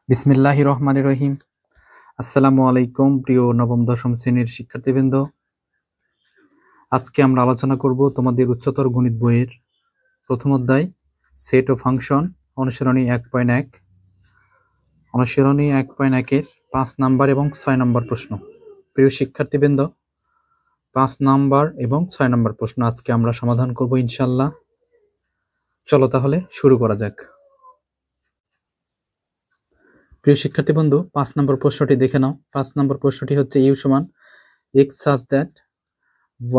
বিসমিল্লাহির রহমানির রহিম। আসসালামু আলাইকুম প্রিয় নবম দশম শ্রেণীর শিক্ষার্থীবৃন্দ। আজকে আমরা আলোচনা করব তোমাদের উচ্চতর গণিত বইয়ের প্রথম অধ্যায় সেট ও ফাংশন অনুশীলনী 1.1 অনুশীলনী 1.1-এর 5 নাম্বার এবং 6 নাম্বার প্রশ্ন। প্রিয় শিক্ষার্থীবৃন্দ, 5 নাম্বার এবং 6 নাম্বার প্রশ্ন আজকে আমরা সমাধান করব ইনশাআল্লাহ। চলো তাহলে শুরু করা যাক। প্রিয় শিক্ষার্থী বন্ধু, 5 নম্বর প্রশ্নটি দেখে নাও। 5 নম্বর প্রশ্নটি হচ্ছে ইউ সমান x such that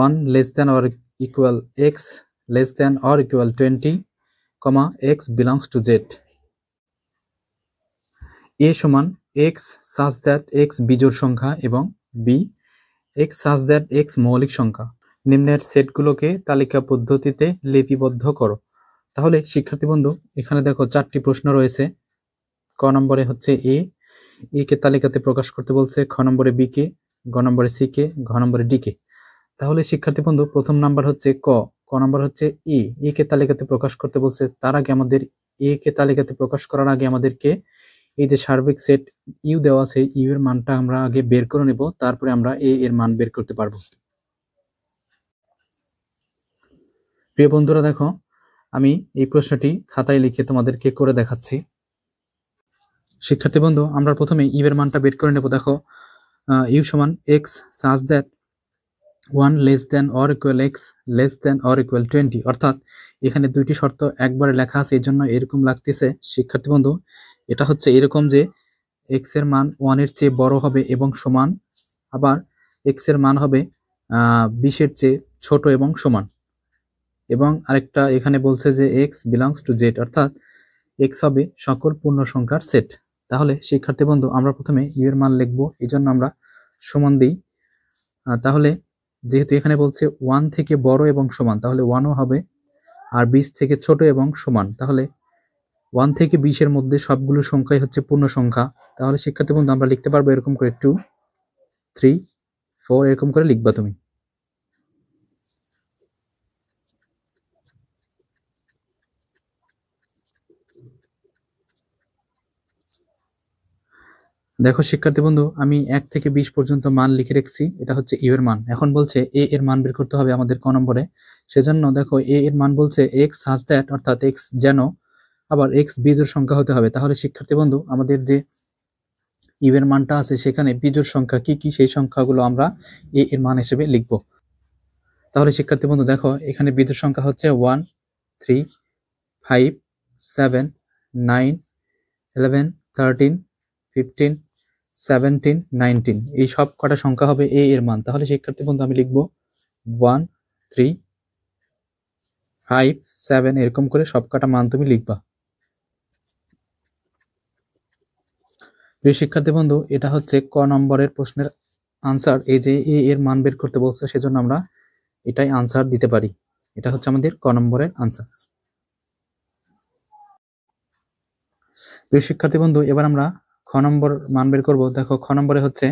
1 less than or equal x less than or equal 20, x belongs to z. a সমান x such that x বিজোড় সংখ্যা এবং b x such that x মৌলিক সংখ্যা। নিম্নের সেটগুলোকে তালিকা পদ্ধতিতে লিপিবদ্ধ করো। তাহলে শিক্ষার্থী বন্ধু, এখানে দেখো 4টি প্রশ্ন রয়েছে। ক নম্বরে হচ্ছে এ কে তালিকাতে প্রকাশ করতে বলছে, খ নম্বরে বি কে, গ নম্বরে সি কে, ঘ নম্বরে ডি কে। তাহলে শিক্ষার্থী বন্ধু, প্রথম নাম্বার হচ্ছে ক নাম্বার হচ্ছে এ কে তালিকাতে প্রকাশ করতে বলছে। তার আগে আমাদের এ কে তালিকাতে প্রকাশ করার আগে আমাদেরকে এই যে সার্বিক সেট ইউ দেওয়া আছে, ইউ এর মানটা আমরা আগে বের করে নেব, তারপরে আমরা এ এর মান বের করতে পারবো। প্রিয় বন্ধুরা দেখো, আমি এই প্রশ্নটি খাতায় লিখে তোমাদেরকে করে দেখাচ্ছি। শিক্ষার্থী বন্ধু, আমরা প্রথমে ইউ এর মানটা বের করে নেব। দেখো, ইউ সমান x such that 1 less than or equal x less than or equal 20, অর্থাৎ এখানে দুইটি শর্ত একবারে লেখা আছে, এই জন্য এরকম লাগতেছে। শিক্ষার্থী বন্ধু, এটা হচ্ছে এরকম যে x এর মান 1 এর চেয়ে বড় হবে এবং সমান, আবার x এর মান হবে 20 এর চেয়ে ছোট এবং সমান, এবং আরেকটা এখানে বলছে যে x belongs to z, অর্থাৎ x হবে সকল পূর্ণ সংখ্যার সেট। তাহলে শিক্ষার্থী বন্ধু, আমরা প্রথমে ইউ এর মান লিখবো, এই জন্য আমরা সমান দিই। তাহলে যেহেতু এখানে বলছে 1 থেকে বড় এবং সমান, তাহলে 1ও হবে, আর 20 থেকে ছোট এবং সমান, তাহলে 1 থেকে 20 এর মধ্যে সবগুলো সংখ্যাই হচ্ছে পূর্ণ সংখ্যা। তাহলে শিক্ষার্থী বন্ধু, আমরা লিখতে পারবো এরকম করে 2, 3, 4 এরকম করে লিখবা তুমি। দেখো শিক্ষার্থী বন্ধু, আমি 1 থেকে 20 পর্যন্ত মান লিখে রেখেছি, এটা হচ্ছে ইউ এর মান। এখন বলছে এ এর মান বের করতে হবে আমাদের ক নম্বরে। সেজন্য দেখো এ এর মান বলছে x such that, অর্থাৎ x যেন, আবার x বিজোড় সংখ্যা হতে হবে। তাহলে শিক্ষার্থী বন্ধু, আমাদের যে ইউ এর মানটা আছে সেখানে বিজোড় সংখ্যা কি কি সেই সংখ্যাগুলো আমরা এ এর মান হিসেবে লিখব। তাহলে শিক্ষার্থী বন্ধু দেখো, এখানে বিজোড় সংখ্যা হচ্ছে 1, 3, 5, 7, 9, 11, 13, 15, 17, 19, এই সব কটা সংখ্যা হবে এ এর মান। তাহলে শিক্ষার্থী বন্ধু, আমি লিখব 1, 3, 5, 7 এরকম করে সব কটা মান তুমি লিখবা। প্রিয় শিক্ষার্থী বন্ধু, এটা হচ্ছে ক নম্বরের প্রশ্নের আনসার। এই যে এ এর মান বের করতে বলছে, সেজন্য আমরা এটাই আনসার দিতে পারি। এটা হচ্ছে আমাদের ক নম্বরের আনসার। প্রিয় শিক্ষার্থী বন্ধু, এবার আমরা খ নম্বর মান বের করব। দেখো, খ নম্বরে হচ্ছে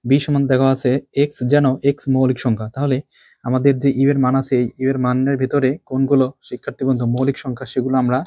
বি সমান দেখা আছে এক্স যেন এক্স মৌলিক সংখ্যা। তাহলে আমাদের যে ইউ এর মান আছে, ইউ এর মানের ভিতরে কোনগুলো শিক্ষার্থী বন্ধু মৌলিক সংখ্যা, সেগুলো আমরা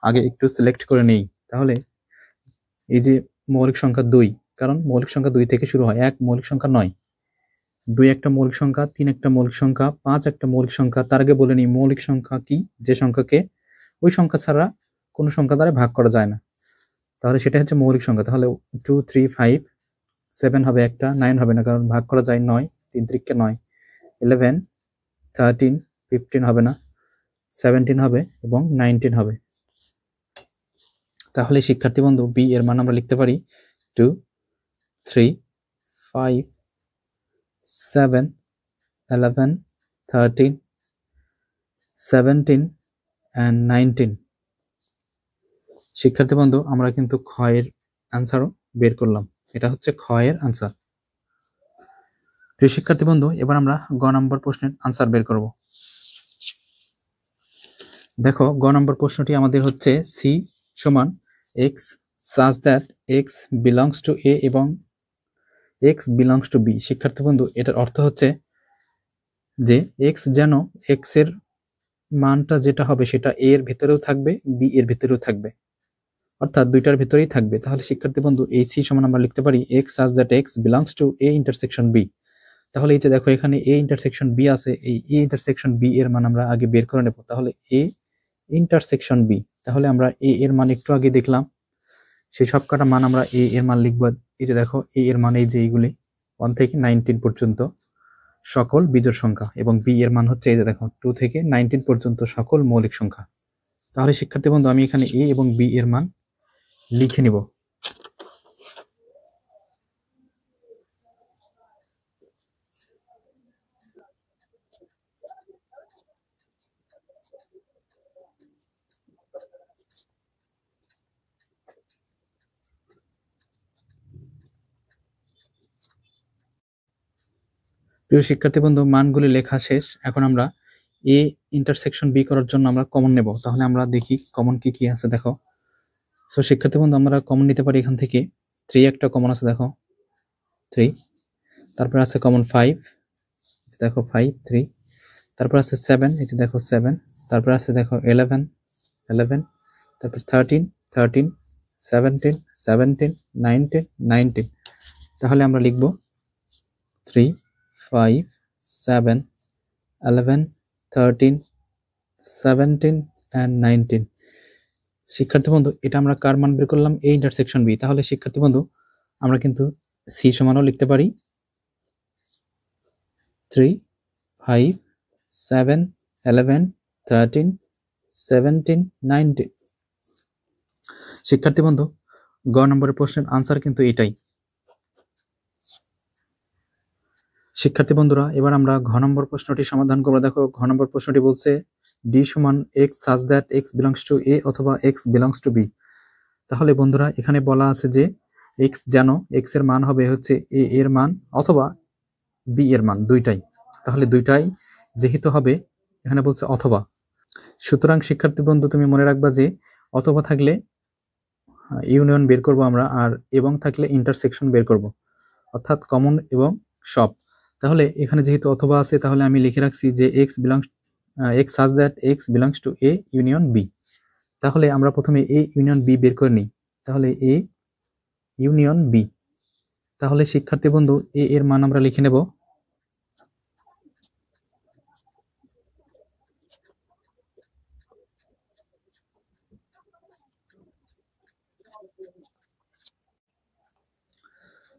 আগে একটু সিলেক্ট করে নেই। তাহলে এই যে মৌলিক সংখ্যা 2, কারণ মৌলিক সংখ্যা 2 থেকে শুরু হয়, 1 মৌলিক সংখ্যা নয়, 2 একটা মৌলিক সংখ্যা, 3 একটা মৌলিক সংখ্যা, 5 একটা মৌলিক সংখ্যা। তার আগে বলে নিই মৌলিক সংখ্যা কি, যে সংখ্যাকে ওই সংখ্যা ছাড়া কোনো সংখ্যা দ্বারা ভাগ করা যায় না, তাহলে সেটা হচ্ছে মৌলিক সংখ্যা। তাহলে 2, 3, 5, 7 হবে একটা, 9 হবে না কারণ ভাগ করা যায়, 9, 3 3 9, 11, 13, 15 হবে না, 17 হবে এবং 19 হবে। তাহলে শিক্ষার্থী বন্ধু, বি এর মান আমরা লিখতে পারি 2, 3, 5, 7, 11, 13, 17 and 19। শিক্ষার্থী বন্ধু, আমরা কিন্তু খ এর আনসারও বের করলাম, এটা হচ্ছে খ এর আনসার। প্রিয় শিক্ষার্থী বন্ধু, এবার আমরা গ নম্বর প্রশ্নের আনসার বের করব। দেখো, গ নম্বর প্রশ্নটি আমাদের হচ্ছে সি সমান x such that x belongs to A এবং এক্স বিলংস টু বি। শিক্ষার্থী বন্ধু, এটার অর্থ হচ্ছে যে এক্স যেন এক্স এর মানটা যেটা হবে সেটা এ এর ভিতরেও থাকবে, বি এর ভিতরেও থাকবে। অর্থাৎ দুইটার ভিতরেই থাকবে। তাহলে শিক্ষার্থী বন্ধু এই সি সমান আমরা লিখতে পারি x such that x belongs to A intersection B. তাহলে এই যে দেখো এখানে এ ইন্টারসেকশন বি আছে, এই এ ইন্টারসেকশন বি এর মান আমরা আগে বের করে নেব। তাহলে এ ইন্টারসেকশন বি, তাহলে আমরা এ এর মান একটু আগে দেখলাম, সেই সব কটা মান আমরা এ এর মান লিখব। এই যে দেখো এ এর মান এই যে এইগুলি 1 থেকে 19 পর্যন্ত সকল বিজোড় সংখ্যা, এবং বি এর মান হচ্ছে এই যে দেখো 2 থেকে 19 পর্যন্ত সকল মৌলিক সংখ্যা। তাহলে শিক্ষার্থী বন্ধু আমি এখানে এ এবং বি এর মান লিখে নিব। প্রিয় শিক্ষার্থী বন্ধু মানগুলি লেখা শেষ। এখন আমরা এ ইন্টারসেকশন বি করার জন্য আমরা কমন নেব। তাহলে আমরা দেখি কমন কি কি আছে। দেখো সো শিক্ষার্থী বন্ধু আমরা কমন নিতে পারি এখান থেকে 3 একটা কমন আছে, দেখো 3, তারপর আছে কমন 5, দেখো 5 3, তারপর আছে 7, এই যে দেখো 7, তারপর আছে দেখো 11 11, তারপর 13 13, 17 17, 19 19। তাহলে আমরা লিখব 3 5 7 11 13 17 and 19। শিক্ষার্থী বন্ধু এটা আমরা কার মান বের করলাম? A intersection B. তাহলে শিক্ষার্থী বন্ধু আমরা কিন্তু সি সমানও লিখতে পারি 3 5 7 11 13 17 19। শিক্ষার্থী বন্ধু গ নম্বরের প্রশ্নের আনসার কিন্তু এটাই। শিক্ষার্থী বন্ধুরা এবার আমরা ঘ নম্বর প্রশ্নটি সমাধান করব। দেখো ঘ নম্বর প্রশ্নটি বলছে ডি সমান x such that x belongs to A অথবা এক্স বিলংস টু বি। তাহলে বন্ধুরা এখানে বলা আছে যে এক্স যেন এক্স এর মান হবে হচ্ছে এ এর মান অথবা বি এর মান, দুইটাই। তাহলে দুইটাই যেহেতু হবে এখানে বলছে অথবা, সুতরাং শিক্ষার্থী বন্ধু তুমি মনে রাখবা যে অথবা থাকলে ইউনিয়ন বের করব আমরা, আর এবং থাকলে ইন্টারসেকশন বের করব, অর্থাৎ কমন এবং সব। তাহলে এখানে যেহেতু অথবা আছে তাহলে আমি লিখে রাখছি যে x such that x belongs to A union B. তাহলে আমরা প্রথমে এ ইউনিয়ন বি বের করে নিই। তাহলে এ ইউনিয়ন বি, তাহলে শিক্ষার্থী বন্ধু এ এর মান আমরা লিখে নেব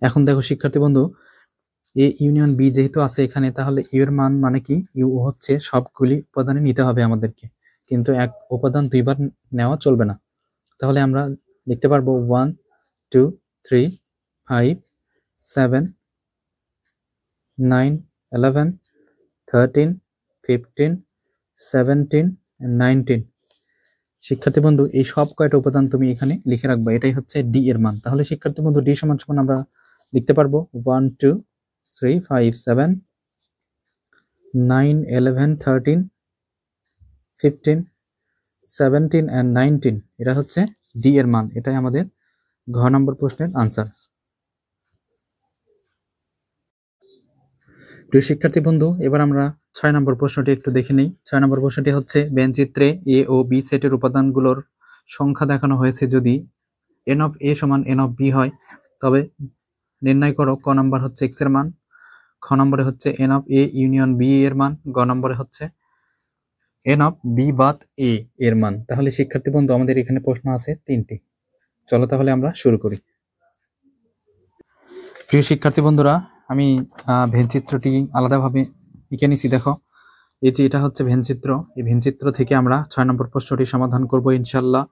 এখন দেখো শিক্ষার্থী বন্ধু এ ইউনিয়ন বি যেহেতু আছে এখানে, তাহলে ইউ এর মান মানে কি, ইউ হচ্ছে সবগুলি উপাদানে নিতে হবে আমাদেরকে, কিন্তু এক উপাদান দুইবার নেওয়া চলবে না। তাহলে আমরা লিখতে পারবো 1 2 3 5 7 9 11 13 15 17 19। শিক্ষার্থী বন্ধু এই সব কয়টা উপাদান তুমি এখানে লিখে রাখবা, এটাই হচ্ছে ডি এর মান। তাহলে শিক্ষার্থী বন্ধু ডি সমান সমান আমরা লিখতে পারবো 1 2 3 5 7 9 11 13 15 17 and 19। এটা হচ্ছে ডি এর মান, এটাই আমাদের ঘ নম্বর প্রশ্নের আনসার। প্রিয় শিক্ষার্থী বন্ধু এবার আমরা 6 নম্বর প্রশ্নটি একটু দেখে নিই। 6 নম্বর প্রশ্নটি হচ্ছে ব্যঞ্চিত্রে এ ও বি সেটের উপাদানগুলোর সংখ্যা দেখানো হয়েছে যদি এন অফ এ সমান এন অফ বি হয় তবে নির্ণয় করো। ক নম্বর হচ্ছে এক্স এর মান, খ নম্বরে হচ্ছে n of A union B এর মান, গ নম্বরে হচ্ছে এন অফ বি বাদ এ এর মান। তাহলে শিক্ষার্থী বন্ধু আমাদের এখানে প্রশ্ন আছে 3টি। চলো তাহলে আমরা শুরু করি। প্রিয় শিক্ষার্থী বন্ধুরা আমি ভেনচিত্রটি আলাদাভাবে এঁকে নিছি। দেখো এই যে এটা হচ্ছে ভেনচিত্র, এই ভেনচিত্র থেকে আমরা 6 নম্বর প্রশ্নটি সমাধান করব ইনশাল্লাহ।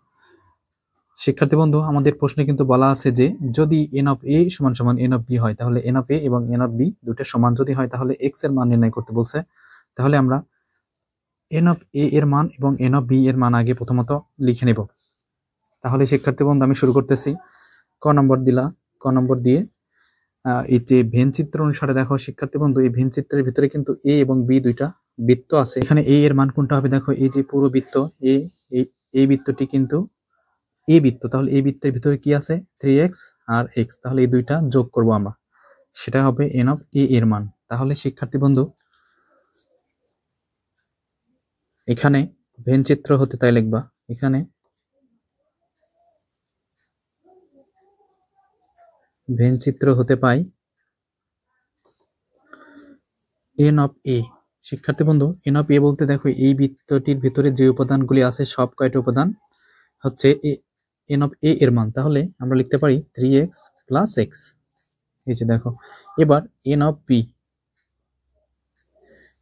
শিক্ষার্থী বন্ধু আমাদের প্রশ্নে কিন্তু বলা আছে যে যদি এন অফ এ সমান সমান এন অফ বি হয়, তাহলে এন অফ এ এবং এন অফ বি দুটো সমান যদি হয় তাহলে এক্স এর মান নির্ণয় করতে বলছে। তাহলে আমরা এন অফ এ এর মান এবং এন অফ বি এর মান আগে প্রথমত লিখে নেব। তাহলে শিক্ষার্থী বন্ধু আমি শুরু করতেছি। ক নম্বর দিয়ে এই যে ভেনচিত্র অনুসারে দেখো শিক্ষার্থী বন্ধু এই ভেনচিত্রের ভিতরে কিন্তু এ এবং বি দুইটা বৃত্ত আছে। এখানে এ এর মান কোনটা হবে? দেখো এই যে পুরো বৃত্ত এই বৃত্তটি কিন্তু এ বৃত্ত, তাহলে এই বৃত্তের ভিতরে কি আছে 3x আর x, তাহলে এই দুইটা যোগ করব আমরা, সেটা হবে এন অফ এ এর মান। তাহলে শিক্ষার্থী বন্ধু এখানে ভেনচিত্র হতে তাই লিখবা, এখানে ভেনচিত্র হতে পাই এন অফ এ। শিক্ষার্থী বন্ধু, এন অফ এ বলতে দেখো এই বৃত্তটির ভিতরে যে উপাদানগুলি আছে সব কয়টা উপাদান হচ্ছে এন অফ এ এর মান, তাহলে আমরা লিখতে পারি 3x প্লাস এক্স। এই যে দেখো, এবার এন অফ বি,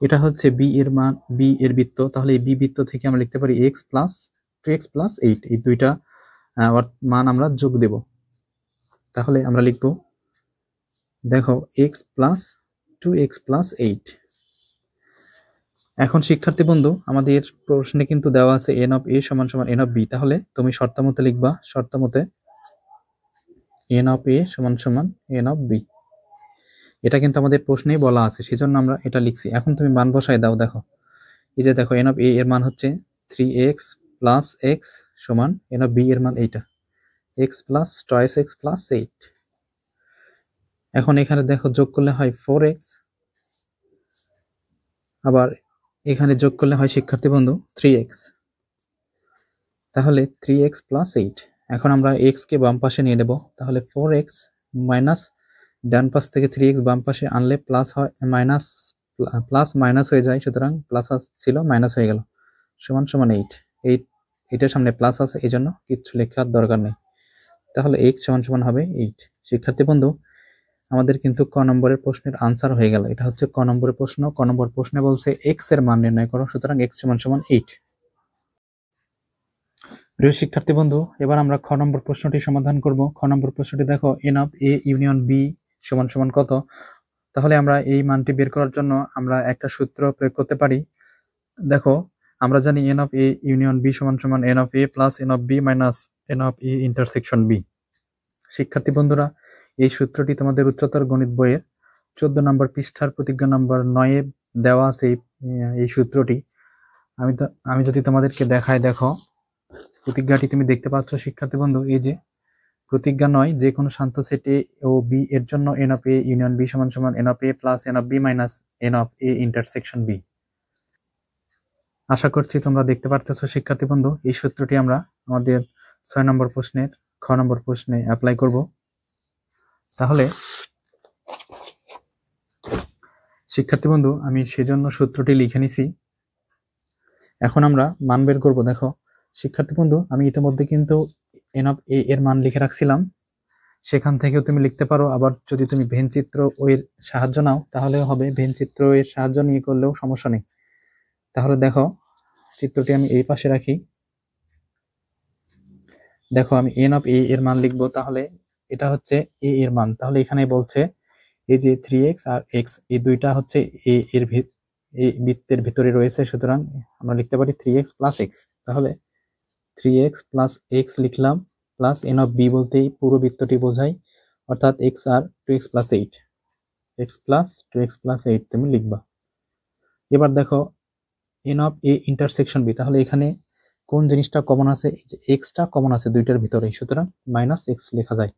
এটা হচ্ছে বি এর মান, বি এর বৃত্ত, তাহলে এই বি বৃত্ত থেকে আমরা লিখতে পারি এক্স প্লাস 2x প্লাস 8। এই দুইটা মান আমরা যোগ দেব, তাহলে আমরা লিখব দেখো এক্স প্লাস 2x প্লাস 8। এখন শিক্ষার্থী বন্ধু, আমাদের প্রশ্নে কিন্তু দেওয়া আছে এন অফ এ সমান সমান এন অফ বি, তাহলে তুমি শর্ত মতে লিখবা, শর্ত মতে এন অফ এ সমান সমান এন অফ বি। এটা কিন্তু আমাদের প্রশ্নেই বলা আছে, সেজন্য আমরা এটা লিখছি। এখন তুমি মান বসায় দাও, দেখো এই যে দেখো এন অফ এ এর মান হচ্ছে 3x প্লাস এক্স সমান এন অফ বি এর মান এইটা x plus toys x plus 8। এখন এখানে দেখো যোগ করলে হয় 4x, আবার এখানে যোগ করলে হয় শিক্ষার্থী বন্ধু 3x, তাহলে 3x প্লাস 8। এখন আমরা x কে বাম পাশে নিয়ে নেব, তাহলে 4x মাইনাস ডান পাশ থেকে 3x বাম পাশে আনলে প্লাস হয়, মাইনাস প্লাস মাইনাস হয়ে যায়, সুতরাং প্লাস ছিল মাইনাস হয়ে গেল, সমান সমান 8। এটার সামনে প্লাস আছে, এই জন্য কিচ্ছু লেখার দরকার নেই, তাহলে x সমান সমান হবে 8। শিক্ষার্থী বন্ধু, আমাদের কিন্তু ক নম্বরের প্রশ্নের আনসার হয়ে গেল। এটা হচ্ছে ক নম্বরের প্রশ্ন। ক নম্বর প্রশ্নে বলছে x এর মান নির্ণয় করো, সুতরাং x সমান সমান 8। প্রিয় শিক্ষার্থী বন্ধু, এবার আমরা খ নম্বর প্রশ্নটি সমাধান করব। খ নম্বর প্রশ্নটি দেখো n of A union B সমান সমান কত। তাহলে আমরা এই মানটি বের করার জন্য আমরা একটা সূত্র প্রয়োগ করতে পারি। দেখো আমরা জানি n of A union B সমান সমান n of A plus n of B minus n of A intersection B. শিক্ষার্থী বন্ধুরা, এই সূত্রটি তোমাদের উচ্চতর গণিত বইয়ের 14 নম্বর পৃষ্ঠার প্রতিজ্ঞা নম্বর 9-এ দেওয়া আছে। এই সূত্রটি আমি যদি তোমাদেরকে দেখাই, দেখো প্রতিজ্ঞাটি তুমি দেখতে পাচ্ছ শিক্ষার্থী বন্ধু। এই যে প্রতিজ্ঞা 9, যে কোনো শান্ত সেট এ ও বি এর জন্য n of A union B সমান সমান n of A plus n of B minus n of A intersection B. আশা করছি তোমরা দেখতে পারতেছো শিক্ষার্থী বন্ধু। এই সূত্রটি আমরা আমাদের 6 নম্বর প্রশ্নের খ নম্বর প্রশ্নে অ্যাপ্লাই করব। তাহলে শিক্ষার্থী বন্ধু, আমি সেজন্য সূত্রটি লিখে নিছি। এখন আমরা মান বের করব। দেখো শিক্ষার্থী বন্ধু, আমি ইতিমধ্যে কিন্তু এন অফ এ এর মান লিখে রাখছিলাম, সেখান থেকেও তুমি লিখতে পারো। আবার যদি তুমি ভেনচিত্র এর সাহায্য নাও তাহলেও হবে, ভেনচিত্র এর সাহায্য নিয়ে করলেও সমস্যা নেই। তাহলে দেখো চিত্রটি আমি এই পাশে রাখি। দেখো আমি এন অফ এ এর মান লিখবো, তাহলে এটা হচ্ছে এ এর মান। তাহলে এখানে বলছে এই যে 3x আর x, এই দুইটা হচ্ছে এ এর এই বৃত্তের ভিতরে রয়েছে, সুতরাং আমরা লিখতে পারি 3x প্লাস এক্স। তাহলে 3x প্লাস এক্স লিখলাম, প্লাস এন অফ বি বলতেই পুরো বৃত্তটি বোঝায়, অর্থাৎ x আর 2x plus 8, x plus 2x plus 8 তুমি লিখবা। এবার দেখো n of A intersection B, তাহলে এখানে কোন জিনিসটা কমন আছে, এই যে এক্সটা কমন আছে দুইটার ভিতরে, সুতরাং মাইনাস এক্স লেখা যায়।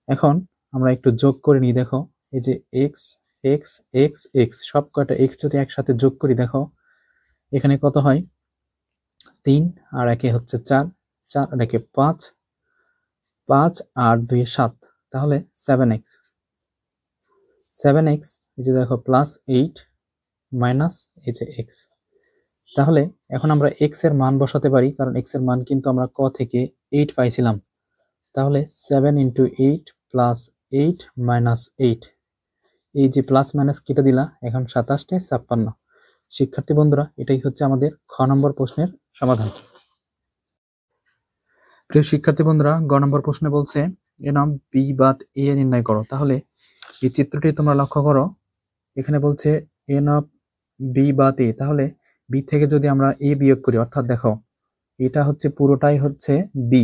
এখন আমরা একটু যোগ করে নিই। দেখো এই যে এক্স এক্স এক্স এক্স, সব কয়টা এক্স যদি একসাথে যোগ করি, দেখো এখানে কত হয়, 3 আর 1 হচ্ছে 4, 4 আর 1 5, 5 আর 2 7, তাহলে 7x। 7x এই যে দেখো প্লাস 8 মাইনাস এই যে x। তাহলে এখন আমরা x এর মান বসাতে পারি, কারণ x এর মান কিন্তু আমরা ক থেকে 8 পাইছিলাম। তাহলে 7 ইন্টু 8 প্লাস 8 মাইনাস 8, এই যে প্লাস মাইনাস কেটে দিলা, এখন 27 56। শিক্ষার্থী বন্ধুরা, এটাই হচ্ছে আমাদের খ নম্বর প্রশ্নের সমাধান। প্রিয় শিক্ষার্থী বন্ধুরা, গ নম্বর প্রশ্নে বলছে এন অফ বি বাদ এ নির্ণয় করো। তাহলে এই চিত্রটি তোমরা লক্ষ্য করো, এখানে বলছে এন অফ বি বাদ এ, তাহলে বি থেকে যদি আমরা এ বিয়োগ করি, অর্থাৎ দেখো এটা হচ্ছে পুরোটাই হচ্ছে বি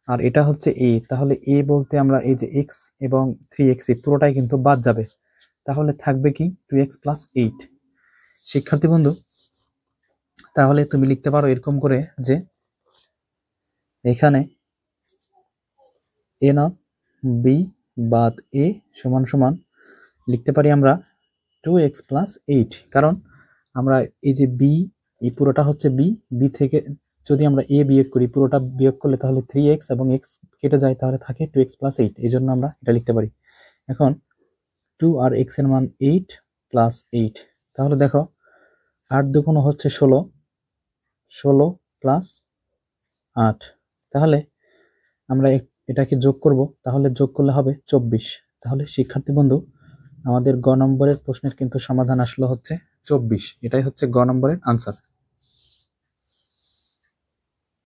আর এটা হচ্ছে এ, তাহলে এ বলতে আমরা এই যে এক্স এবং 3x পুরোটাই কিন্তু বাদ যাবে, তাহলে থাকবে কি 2x প্লাস 8। শিক্ষার্থী বন্ধু, তাহলে তুমি লিখতে পারো এরকম করে যে এখানে এন অফ বি বাদ এ সমান সমান লিখতে পারি আমরা 2x প্লাস 8, কারণ আমরা এই যে বি, এই পুরোটা হচ্ছে বি, বি থেকে যদি আমরা a বিয়োগ করি, পুরোটা বিয়োগ করলে তাহলে 3x এবং x কেটে যায়, তাহলে থাকে 2x + 8। এই জন্য আমরা এটা লিখতে পারি। এখন 2 আর x এর মান 8 + 8, তাহলে দেখো 8 দুগুণ হচ্ছে 16, 16 + 8, তাহলে আমরা এটাকে যোগ করব, তাহলে যোগ করলে হবে 24। তাহলে শিক্ষার্থী বন্ধু, আমাদের গ নম্বরের প্রশ্নের কিন্তু সমাধান আসলো হচ্ছে 24। এটাই হচ্ছে গ নম্বরের আনসার।